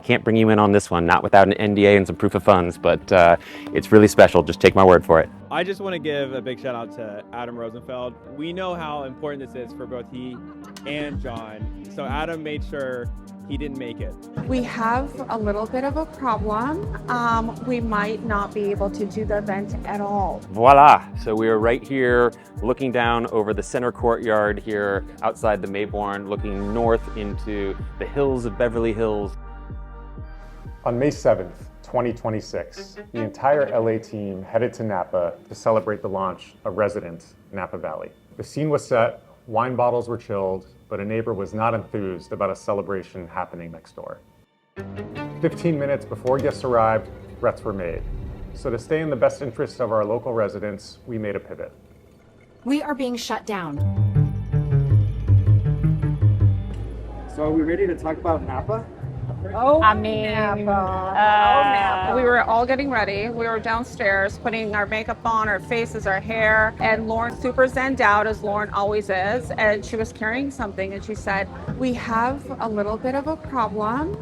can't bring you in on this one, not without an NDA and some proof of funds, but it's really special. Just take my word for it. I just want to give a big shout out to Adam Rosenfeld. We know how important this is for both he and Jon. So Adam made sure he didn't make it. We have a little bit of a problem. We might not be able to do the event at all. Voila! So we are right here looking down over the center courtyard here outside the Maybourne, looking north into the hills of Beverly Hills. On May 7th, 2026, the entire LA team headed to Napa to celebrate the launch of Resident Napa Valley. The scene was set, wine bottles were chilled, but a neighbor was not enthused about a celebration happening next door. 15 minutes before guests arrived, threats were made. So to stay in the best interest of our local residents, we made a pivot. We are being shut down. So are we ready to talk about Napa? Oh, Napa. we were all getting ready. We were downstairs putting our makeup on, our faces, our hair, and Lauren, super zenned out as Lauren always is, and she was carrying something and she said, "We have a little bit of a problem.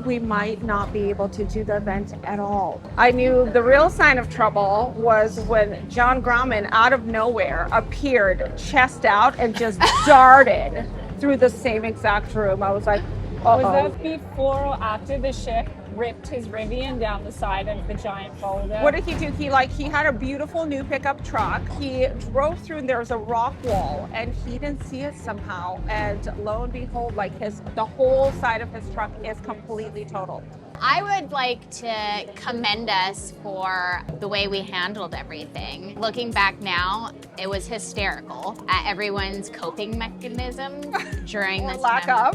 We might not be able to do the event at all." I knew the real sign of trouble was when John Grauman out of nowhere appeared, chest out, and just darted through the same exact room. I was like, uh-oh. Was that before or after the chef ripped his Rivian down the side of the giant boulder? What did he do? He had a beautiful new pickup truck. He drove through and there was a rock wall and he didn't see it somehow. And lo and behold, the whole side of his truck is completely totaled. I would like to commend us for the way we handled everything. Looking back now, it was hysterical at everyone's coping mechanisms during this lack time.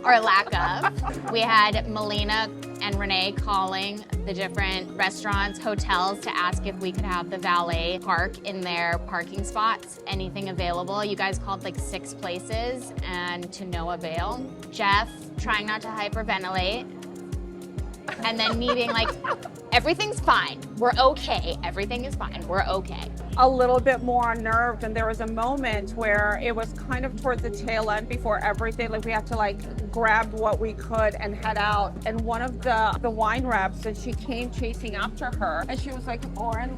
Or lack of. We had Melina and Renee calling the different restaurants, hotels to ask if we could have the valet park in their parking spots, anything available. You guys called like 6 places and to no avail. Jeff trying not to hyperventilate. And then meeting like, everything's fine, we're okay, everything is fine, we're okay. A little bit more unnerved, and there was a moment where it was kind of towards the tail end before everything, like we had to grab what we could and head out. And one of the wine reps, and she came chasing after her, and she was like, Lauren,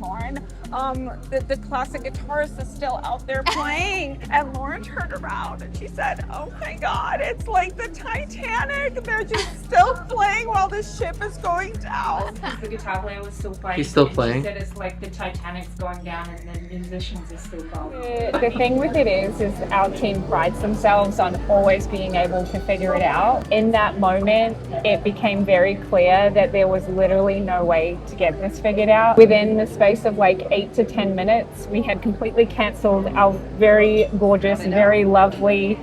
the classic guitarist is still out there playing. And Lauren turned around and she said, oh my God, it's like the Titanic. They're just still playing while the ship is going down. The guitar player was still playing. He's still playing? She said it's like the Titanic's going down and the musicians are still going. The thing with it is our team prides themselves on always being able to figure it out. In that moment, it became very clear that there was literally no way to get this figured out. Within the space of 8 to 10 minutes, we had completely canceled our very gorgeous, very lovely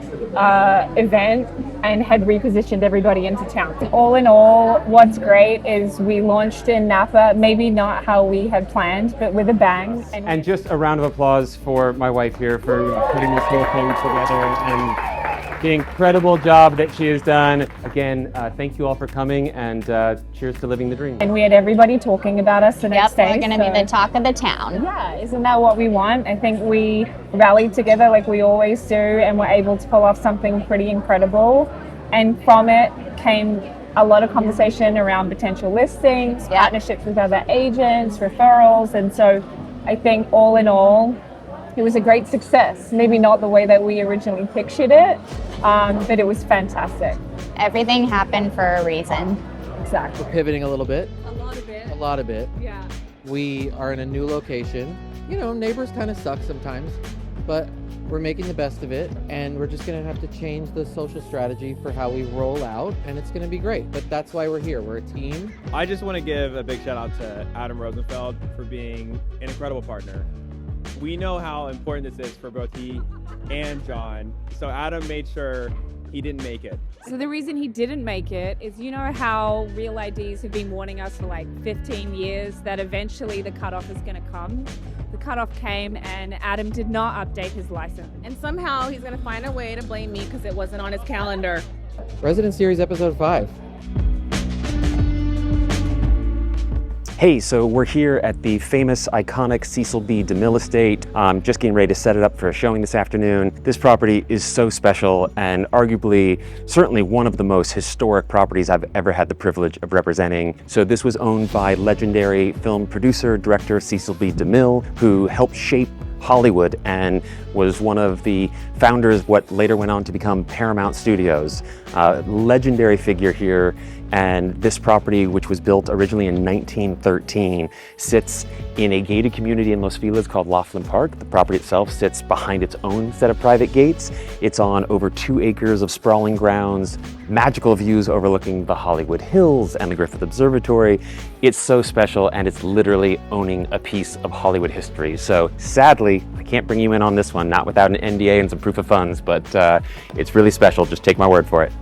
event and had repositioned everybody into town. All in all, what's great is we launched in Napa, maybe not how we had planned, but with a bang. And just a round of applause for my wife here for putting this whole thing together and the incredible job that she has done. Again, thank you all for coming, and cheers to living the dream. And we had everybody talking about us the next day. We're going to be the talk of the town. Yeah, isn't that what we want? I think we rallied together like we always do, and were able to pull off something pretty incredible. And from it came a lot of conversation around potential listings, partnerships with other agents, referrals. And so I think all in all, it was a great success. Maybe not the way that we originally pictured it, but it was fantastic. Everything happened for a reason. Exactly. We're pivoting a little bit. A lot of it. A lot of it. Yeah. We are in a new location. You know, neighbors kind of suck sometimes, but we're making the best of it, and we're just gonna have to change the social strategy for how we roll out, and it's gonna be great. But that's why we're here. We're a team. I just want to give a big shout out to Adam Rosenfeld for being an incredible partner. We know how important this is for both he and Jon. So Adam made sure he didn't make it. So the reason he didn't make it is, you know how Real IDs have been warning us for 15 years that eventually the cutoff is going to come? The cutoff came and Adam did not update his license. And somehow he's going to find a way to blame me because it wasn't on his calendar. Resident Series Episode 5. Hey, so we're here at the famous, iconic Cecil B. DeMille Estate. Just getting ready to set it up for a showing this afternoon. This property is so special and arguably, certainly one of the most historic properties I've ever had the privilege of representing. So this was owned by legendary film producer, director Cecil B. DeMille, who helped shape Hollywood and was one of the founders of what later went on to become Paramount Studios. Legendary figure here, and this property, which was built originally in 1913, sits in a gated community in Los Feliz called Laughlin Park. The property itself sits behind its own set of private gates. It's on over 2 acres of sprawling grounds, magical views overlooking the Hollywood Hills and the Griffith Observatory. It's so special, and it's literally owning a piece of Hollywood history. So sadly, I can't bring you in on this one, not without an NDA and some proof of funds, but it's really special. Just take my word for it.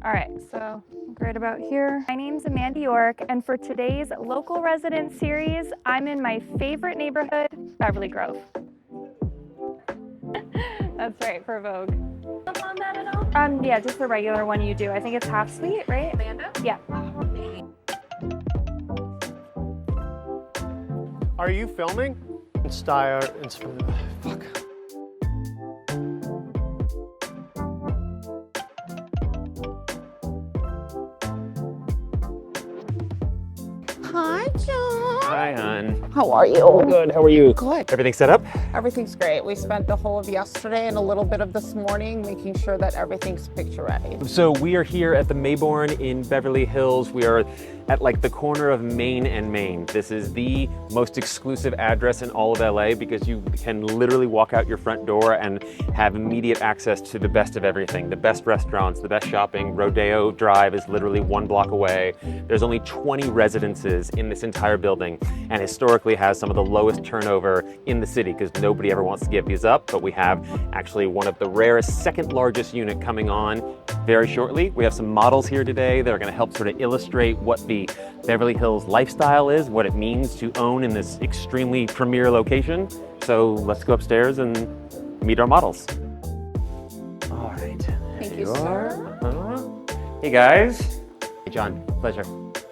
All right, so right about here. My name's Amanda York, and for today's local resident series, I'm in my favorite neighborhood, Beverly Grove. That's right, for Vogue. On that at all? Yeah, just the regular one you do. I think it's half sweet, right? Amanda? Yeah. Are you filming? Fuck. Hi, Jon. Hi, hon. How are you? Good, how are you? Good. Everything set up? Everything's great. We spent the whole of yesterday and a little bit of this morning making sure that everything's picture ready. So we are here at the Maybourne in Beverly Hills. We are at like the corner of Main and Main. This is the most exclusive address in all of LA because you can literally walk out your front door and have immediate access to the best of everything. The best restaurants, the best shopping. Rodeo Drive is literally 1 block away. There's only 20 residences in this entire building and historically has some of the lowest turnover in the city because nobody ever wants to give these up, but we have actually one of the rarest, second largest unit coming on very shortly. We have some models here today that are going to help sort of illustrate what the Beverly Hills lifestyle is, what it means to own in this extremely premier location. So let's go upstairs and meet our models. All right. Thank you, sir. Hey guys. Hey Jon, pleasure.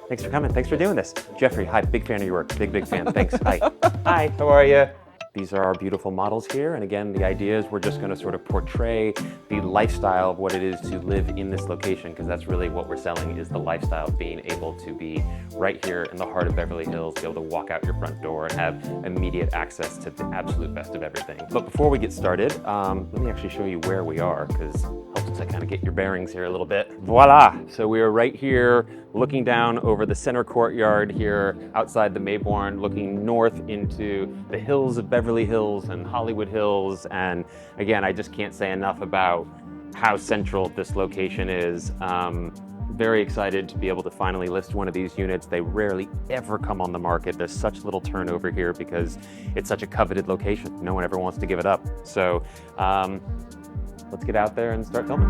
Thanks for coming. Thanks for doing this. Jeffrey, hi, big fan of your work. Big fan. Thanks. Hi. Hi, how are you? These are our beautiful models here. And again, the idea is we're just gonna sort of portray the lifestyle of what it is to live in this location, because that's really what we're selling, is the lifestyle of being able to be right here in the heart of Beverly Hills, be able to walk out your front door and have immediate access to the absolute best of everything. But before we get started, let me actually show you where we are, because it helps to kind of get your bearings here a little bit. Voila! So we are right here looking down over the center courtyard here outside the Maybourne, looking north into the hills of Beverly Hills and Hollywood Hills. And again, I just can't say enough about how central this location is. Very excited to be able to finally list one of these units. They rarely ever come on the market. There's such little turnover here because it's such a coveted location. No one ever wants to give it up. So let's get out there and start filming.